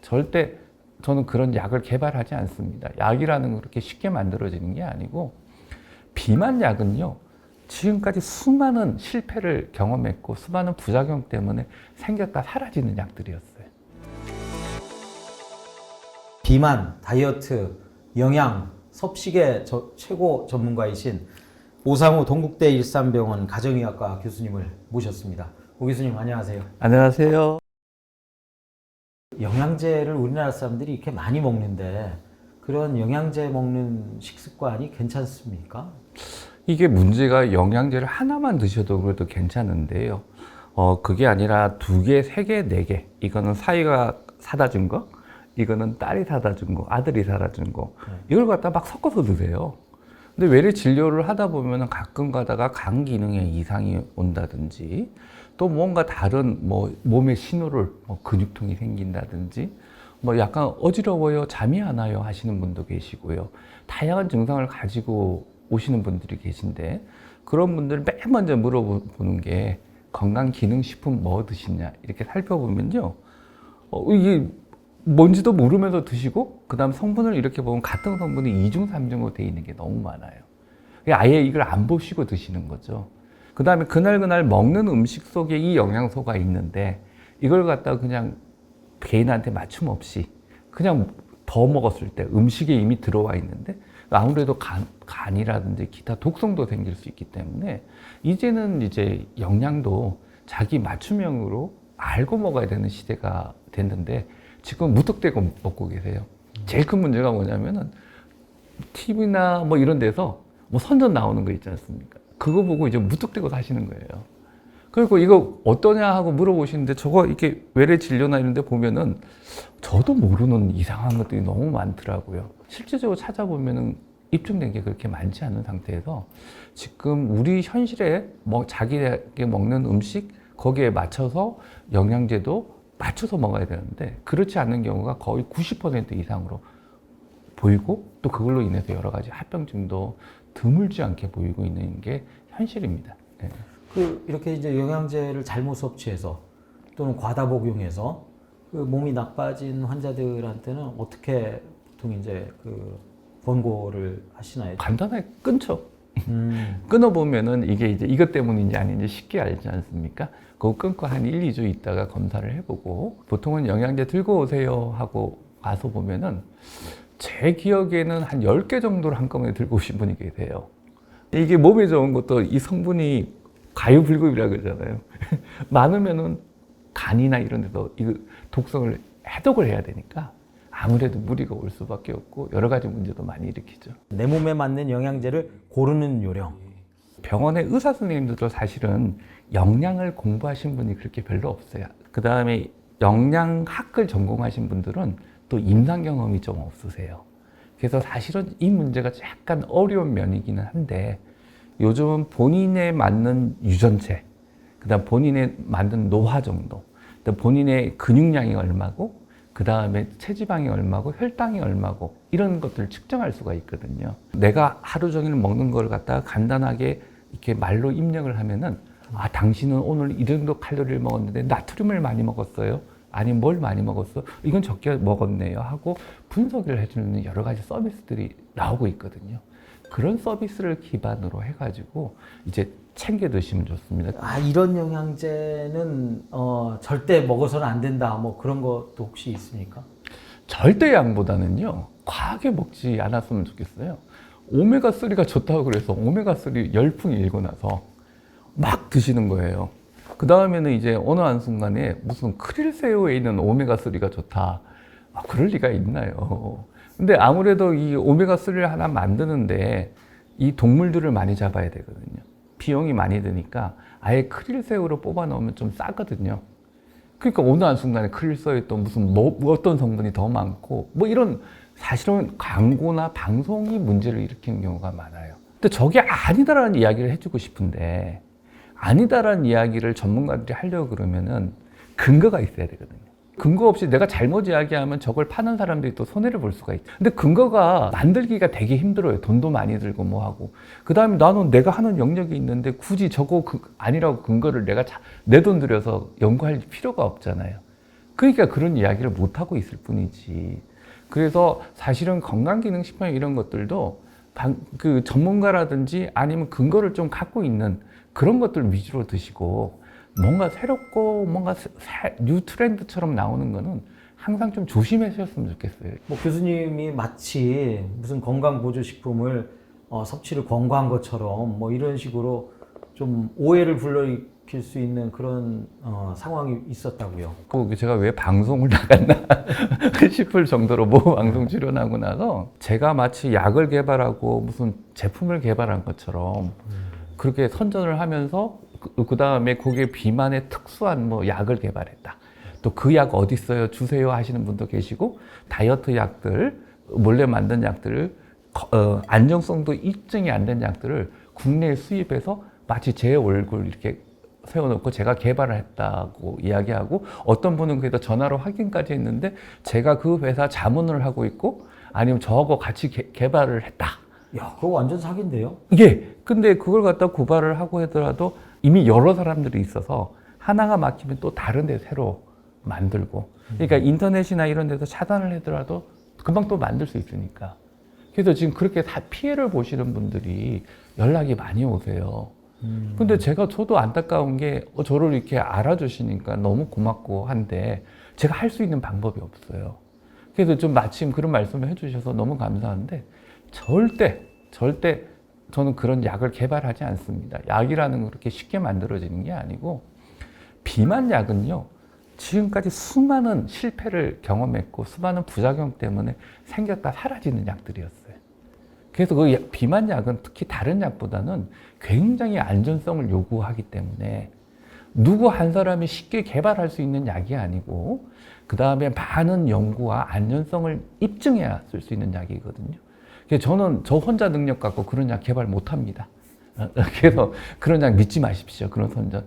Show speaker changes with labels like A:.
A: 절대 저는 그런 약을 개발하지 않습니다. 약이라는 건 그렇게 쉽게 만들어지는 게 아니고, 비만 약은요, 지금까지 수많은 실패를 경험했고 수많은 부작용 때문에 생겼다 사라지는 약들이었어요.
B: 비만, 다이어트, 영양, 섭식의 최고 전문가이신 오상우 동국대 일산병원 가정의학과 교수님을 모셨습니다. 오 교수님 안녕하세요.
A: 안녕하세요.
B: 영양제를 우리나라 사람들이 이렇게 많이 먹는데 그런 영양제 먹는 식습관이 괜찮습니까?
A: 이게 문제가 영양제를 하나만 드셔도 그래도 괜찮은데요. 그게 아니라 2개, 3개, 4개. 이거는 사위가 사다 준 거, 이거는 딸이 사다 준 거, 아들이 사다 준 거. 이걸 갖다 막 섞어서 드세요. 근데 외래 진료를 하다 보면 가끔 가다가 간 기능에 이상이 온다든지, 또 뭔가 다른 몸의 신호를 근육통이 생긴다든지, 약간 어지러워요, 잠이 안 와요 하시는 분도 계시고요. 다양한 증상을 가지고 오시는 분들이 계신데, 그런 분들 맨 먼저 물어보는 게 건강기능식품 뭐 드시냐 이렇게 살펴보면요, 이게 뭔지도 모르면서 드시고, 그 다음 성분을 이렇게 보면 같은 성분이 2중, 3중으로 되어 있는 게 너무 많아요. 아예 이걸 안 보시고 드시는 거죠. 그 다음에 그날 먹는 음식 속에 이 영양소가 있는데, 이걸 갖다가 그냥 개인한테 맞춤 없이 그냥 더 먹었을 때 음식에 이미 들어와 있는데, 아무래도 간이라든지 기타 독성도 생길 수 있기 때문에, 이제는 이제 영양도 자기 맞춤형으로 알고 먹어야 되는 시대가 됐는데, 지금 무턱대고 먹고 계세요. 제일 큰 문제가 뭐냐면은 TV나 이런 데서 선전 나오는 거 있지 않습니까? 그거 보고 이제 무턱대고 사시는 거예요. 그리고 이거 어떠냐 하고 물어보시는데, 저거 이렇게 외래 진료나 이런 데 보면은 저도 모르는 이상한 것들이 너무 많더라고요. 실제적으로 찾아보면은 입증된 게 그렇게 많지 않은 상태에서, 지금 우리 현실에 자기에게 먹는 음식 거기에 맞춰서 영양제도 맞춰서 먹어야 되는데, 그렇지 않는 경우가 거의 90% 이상으로 보이고, 또 그걸로 인해서 여러 가지 합병증도 드물지 않게 보이고 있는 게 현실입니다. 네.
B: 이렇게 이제 영양제를 잘못 섭취해서 또는 과다 복용해서 몸이 나빠진 환자들한테는 어떻게 보통 이제 권고를 하시나요?
A: 간단하게 끊죠. 끊어보면은 이게 이제 이것 때문인지 아닌지 쉽게 알지 않습니까? 그거 끊고 한 1, 2주 있다가 검사를 해보고, 보통은 영양제 들고 오세요 하고 가서 보면은 제 기억에는 한 10개 정도를 한꺼번에 들고 오신 분이 계세요. 이게 몸에 좋은 것도 이 성분이 과유불급이라고 그러잖아요. 많으면은 간이나 이런 데서 이 독성을 해독을 해야 되니까 아무래도 무리가 올 수밖에 없고, 여러 가지 문제도 많이 일으키죠.
B: 내 몸에 맞는 영양제를 고르는 요령.
A: 병원의 의사 선생님들도 사실은 영양을 공부하신 분이 그렇게 별로 없어요. 그 다음에 영양학을 전공하신 분들은 또 임상 경험이 좀 없으세요. 그래서 사실은 이 문제가 약간 어려운 면이기는 한데, 요즘은 본인에 맞는 유전체, 그 다음 본인에 맞는 노화 정도, 본인의 근육량이 얼마고, 그 다음에 체지방이 얼마고, 혈당이 얼마고, 이런 것들을 측정할 수가 있거든요. 내가 하루 종일 먹는 걸 갖다가 간단하게 이렇게 말로 입력을 하면은, 당신은 오늘 이 정도 칼로리를 먹었는데 나트륨을 많이 먹었어요? 아니면 뭘 많이 먹었어? 이건 적게 먹었네요 하고 분석을 해주는 여러 가지 서비스들이 나오고 있거든요. 그런 서비스를 기반으로 해가지고 이제 챙겨 드시면 좋습니다.
B: 이런 영양제는 절대 먹어서는 안 된다. 그런 것도 혹시 있습니까?
A: 절대량보다는요, 과하게 먹지 않았으면 좋겠어요. 오메가3가 좋다고 그래서 오메가3 열풍이 일고 나서 막 드시는 거예요. 그 다음에는 이제 어느 한순간에 무슨 크릴새우에 있는 오메가3가 좋다. 그럴 리가 있나요? 근데 아무래도 이 오메가3를 하나 만드는데 이 동물들을 많이 잡아야 되거든요. 비용이 많이 드니까 아예 크릴새우로 뽑아 넣으면 좀 싸거든요. 그러니까 어느 한순간에 크릴새우에 또 무슨 어떤 성분이 더 많고 이런, 사실은 광고나 방송이 문제를 일으키는 경우가 많아요. 근데 저게 아니다라는 이야기를 해주고 싶은데, 아니다라는 이야기를 전문가들이 하려고 그러면은 근거가 있어야 되거든요. 근거 없이 내가 잘못 이야기하면 저걸 파는 사람들이 또 손해를 볼 수가 있죠. 근데 근거가 만들기가 되게 힘들어요. 돈도 많이 들고 하고. 그 다음에 나는 내가 하는 영역이 있는데 굳이 저거 아니라고 근거를 내가 내 돈 들여서 연구할 필요가 없잖아요. 그러니까 그런 이야기를 못 하고 있을 뿐이지. 그래서 사실은 건강기능식품 이런 것들도 그 전문가라든지 아니면 근거를 좀 갖고 있는 그런 것들 위주로 드시고, 뭔가 새롭고 뭔가 뉴 트렌드처럼 나오는 거는 항상 좀 조심하셨으면 좋겠어요.
B: 뭐 교수님이 마치 무슨 건강보조식품을 섭취를 권고한 것처럼 뭐 이런 식으로 좀 오해를 불러일으킬 수 있는 그런 상황이 있었다고요.
A: 그 제가 왜 방송을 나갔나 싶을 정도로 모 방송 출연하고 나서 제가 마치 약을 개발하고 무슨 제품을 개발한 것처럼 그렇게 선전을 하면서 그 다음에 거기에 비만의 특수한 뭐 약을 개발했다. 또 그 약 어디 있어요? 주세요 하시는 분도 계시고, 다이어트 약들, 몰래 만든 약들을 안정성도 입증이 안 된 약들을 국내에 수입해서 마치 제 얼굴 이렇게 세워놓고 제가 개발을 했다고 이야기하고, 어떤 분은 그래서 전화로 확인까지 했는데 제가 그 회사 자문을 하고 있고 아니면 저하고 같이 개발을 했다.
B: 야, 그거 완전 사기인데요?
A: 이게 근데 그걸 갖다 고발을 하고 하더라도 이미 여러 사람들이 있어서 하나가 막히면 또 다른 데 새로 만들고, 그러니까 인터넷이나 이런 데서 차단을 하더라도 금방 또 만들 수 있으니까. 그래서 지금 그렇게 다 피해를 보시는 분들이 연락이 많이 오세요. 근데 저도 안타까운 게 저를 이렇게 알아주시니까 너무 고맙고 한데 제가 할 수 있는 방법이 없어요. 그래서 좀 마침 그런 말씀을 해주셔서 너무 감사한데, 절대 저는 그런 약을 개발하지 않습니다. 약이라는 건 그렇게 쉽게 만들어지는 게 아니고, 비만 약은요, 지금까지 수많은 실패를 경험했고 수많은 부작용 때문에 생겼다 사라지는 약들이었어요. 그래서 그 비만 약은 특히 다른 약보다는 굉장히 안전성을 요구하기 때문에 누구 한 사람이 쉽게 개발할 수 있는 약이 아니고, 그 다음에 많은 연구와 안전성을 입증해야 쓸 수 있는 약이거든요. 그래서 저는 저 혼자 능력 갖고 그런 약 개발 못 합니다. 그래서 그런 약 믿지 마십시오. 그런 선전.